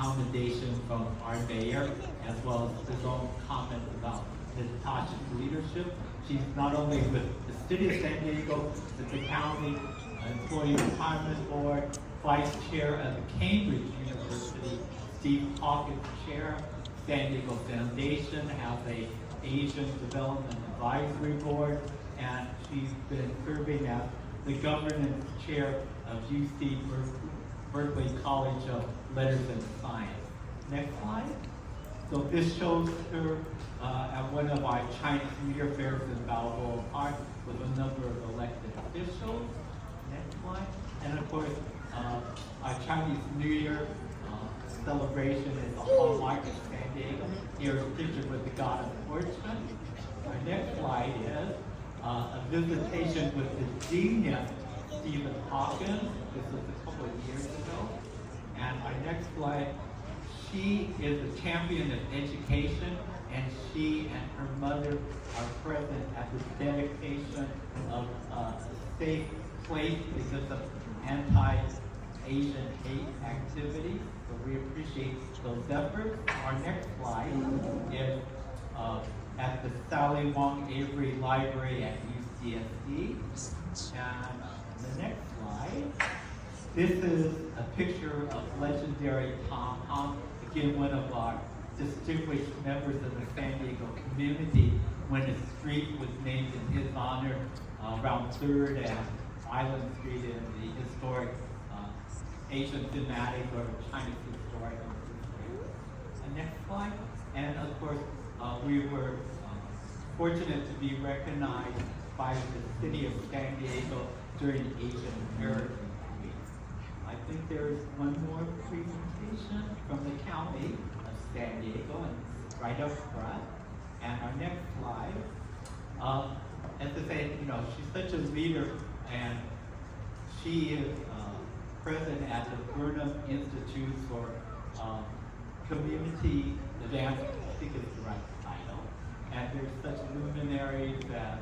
commendation from our mayor, as well as his own comments about Natasha's leadership. She's not only with the City of San Diego, but the County Employee Retirement Board, Vice Chair of the Cambridge University, Steve Hawkins Chair, San Diego Foundation, has a Asian Development Advisory Board, and she's been serving as the governance chair of UC Berkeley College of Letters and Science. Next slide. So this shows her at one of our Chinese New Year fairs in Balboa Park with a number of elected officials. Next slide. And of course, our Chinese New Year celebration is a hallmark of San Diego. Here is a picture with the God of Fortune. Our next slide is a visitation with the genius Stephen Hawkins. This was a couple of years ago. And our next slide, she is a champion of education, and she and her mother are present at the dedication of a safe place because of anti-Asian hate activity. So we appreciate those efforts. Our next slide is at the Sally Wong Avery Library at UCSD. And the next slide, this is a picture of legendary Tom Hom, again one of our distinguished members of the San Diego community, when a street was named in his honor around 3rd and Island Street in the historic Asian thematic or Chinese historic. And next slide. And of course, we were fortunate to be recognized by the City of San Diego during Asian American Week. I think there is one more presentation from the County of San Diego, and right up front. And our next slide, as I say, she's such a leader, and she is present at the Burnham Institute for Community Advancement, I think is the right title. And there's such luminaries that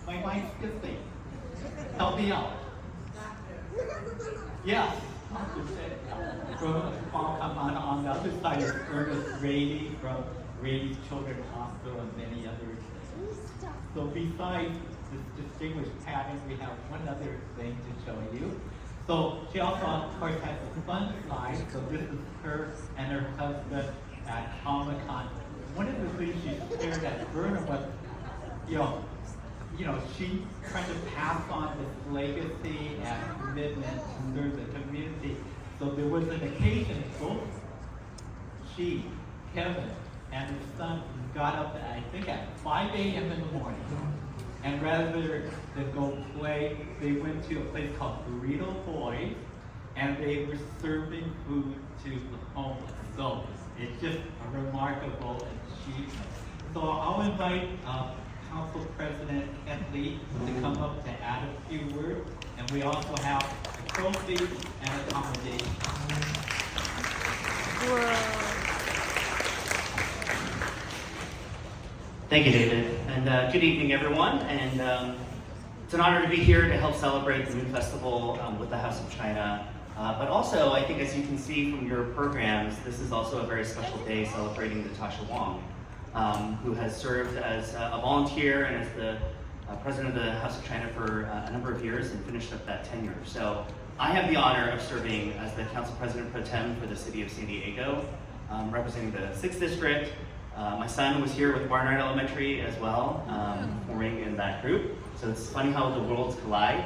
my mind's skipping. Help me out. Yes. On the other side is Ernest Rady from Rady Children's Hospital and many others. So besides this distinguished pattern, we have one other thing to show you. So she also, of course, has a fun side. So this is her and her husband at Comic-Con. One of the things she shared at Burnham was, she tried to pass on this legacy and commitment to serve the community. So there was an occasion, both she, Kevin, and her son got up, I think, at 5 a.m. in the morning. And rather than go play, they went to a place called Burrito Boys, and they were serving food to the homeless. So it's just a remarkable achievement. So I'll invite Council President Ken Lee to come up to add a few words, and we also have a trophy and a commendation. Thank you, David, and good evening, everyone. And it's an honor to be here to help celebrate the Moon Festival with the House of China. But also, I think as you can see from your programs, this is also a very special day celebrating Natasha Wong, who has served as a volunteer and as the president of the House of China for a number of years and finished up that tenure. So I have the honor of serving as the Council President Pro Tem for the City of San Diego, representing the 6th District. My son was here with Barnard Elementary as well, performing in that group. So it's funny how the worlds collide.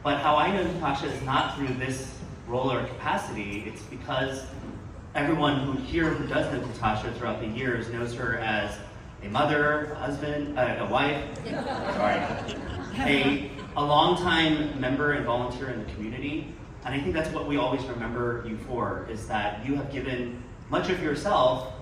But how I know Natasha is not through this role or capacity, it's because everyone who does know Natasha throughout the years knows her as a mother, a husband, a wife, a longtime member and volunteer in the community. And I think that's what we always remember you for, is that you have given much of yourself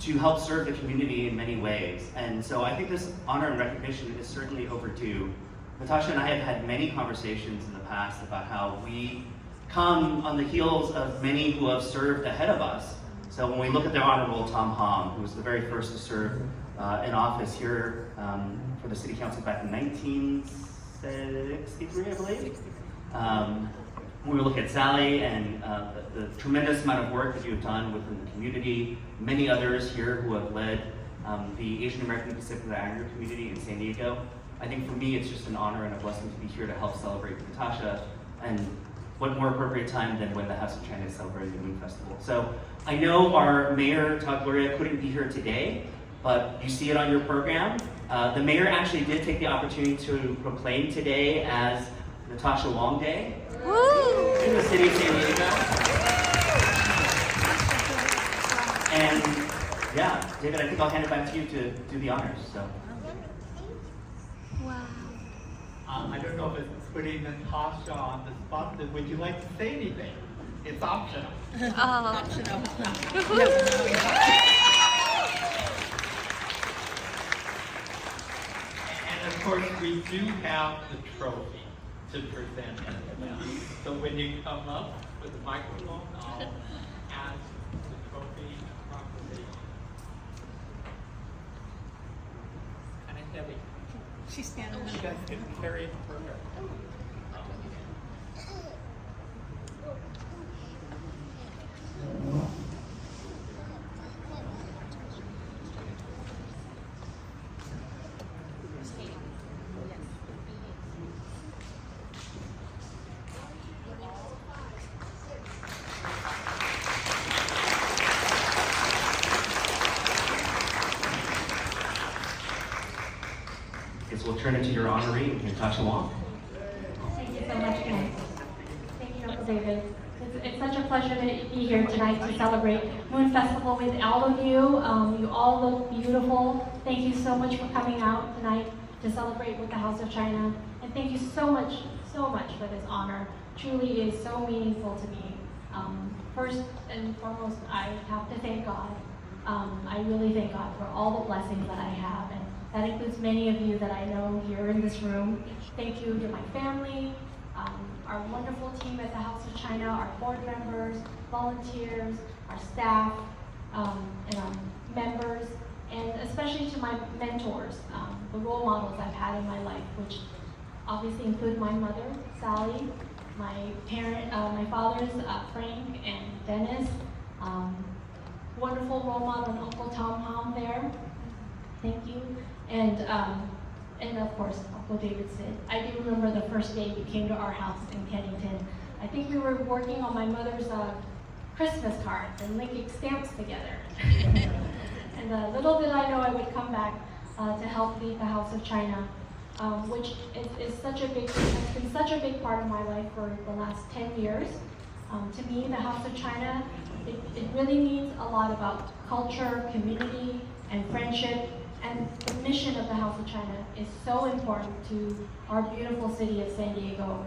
to help serve the community in many ways. And so I think this honor and recognition is certainly overdue. Natasha and I have had many conversations in the past about how we come on the heels of many who have served ahead of us. So when we look at the Honorable Tom Hom, who was the very first to serve in office here for the City Council back in 1963, I believe. When we look at Sally and the tremendous amount of work that you have done within the community, many others here who have led the Asian American Pacific Islander community in San Diego, I think for me it's just an honor and a blessing to be here to help celebrate Natasha. And what more appropriate time than when the House of China is celebrating the Moon Festival. So I know our mayor, Todd Gloria, couldn't be here today, but you see it on your program. The mayor actually did take the opportunity to proclaim today as Natasha Wong Day in the city of San Diego. And yeah, David, I think I'll hand it back to you to do the honors. So. Wow. I don't know if it's putting Natasha on the spot, but would you like to say anything? It's optional. Optional. And of course, we do have the trophy to present. So when you come up with the microphone, I'll ask the trophy and proclamation. Kind of heavy. She's standing You guys can carry it further. We'll turn it to your honoree, Natasha Wong. Thank you so much, Ken. Thank you, Uncle David. It's such a pleasure to be here tonight to celebrate Moon Festival with all of you. You all look beautiful. Thank you so much for coming out tonight to celebrate with the House of China. And thank you so much for this honor. Truly is so meaningful to me. First and foremost, I have to thank God. I really thank God for all the blessings that I have. And that includes many of you that I know here in this room. Thank you to my family, our wonderful team at the House of China, our board members, volunteers, our staff, and our members, and especially to my mentors, the role models I've had in my life, which obviously include my mother, Sally, my fathers, Frank and Dennis, wonderful role model, and Uncle Tom Hom there. Thank you. And of course, Uncle David said, I do remember the first day you came to our house in Kennington. I think we were working on my mother's Christmas cards and linking stamps together. And little did I know I would come back to help lead the House of China, which has been such a big part of my life for the last 10 years. To me, the House of China, it really means a lot about culture, community, and friendship. And the mission of the House of China is so important to our beautiful city of San Diego.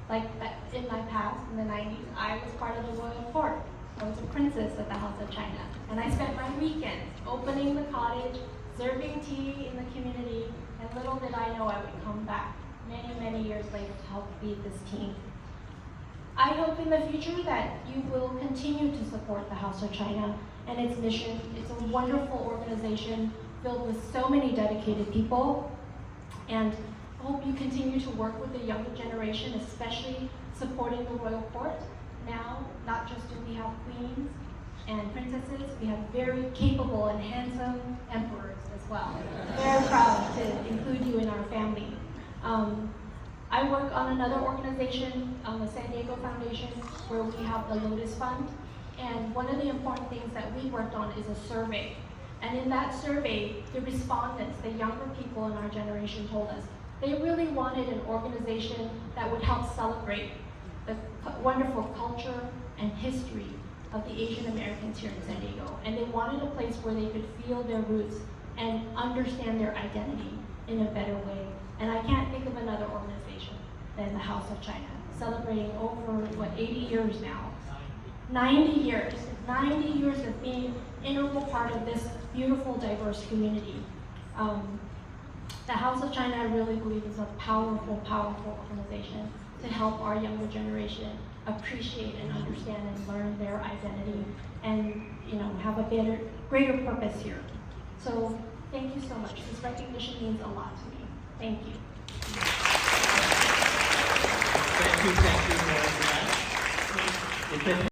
Like in my past, in the 90s, I was part of the royal court. I was a princess of the House of China. And I spent my weekends opening the cottage, serving tea in the community, and little did I know I would come back many, many years later to help lead this team. I hope in the future that you will continue to support the House of China and its mission. It's a wonderful organization filled with so many dedicated people. And I hope you continue to work with the younger generation, especially supporting the royal court. Now, not just do we have queens and princesses, we have very capable and handsome emperors as well. Very proud to include you in our family. I work on another organization, the San Diego Foundation, where we have the Lotus Fund. And one of the important things that we worked on is a survey. And in that survey, the respondents, the younger people in our generation told us they really wanted an organization that would help celebrate the wonderful culture and history of the Asian Americans here in San Diego. And they wanted a place where they could feel their roots and understand their identity in a better way. And I can't think of another organization than the House of China, celebrating over, 80 years now. 90 years of being an integral part of this beautiful, diverse community. The House of China, I really believe, is a powerful, powerful organization to help our younger generation appreciate and understand and learn their identity and, have a greater purpose here. So thank you so much. This recognition means a lot to me. Thank you. you very much.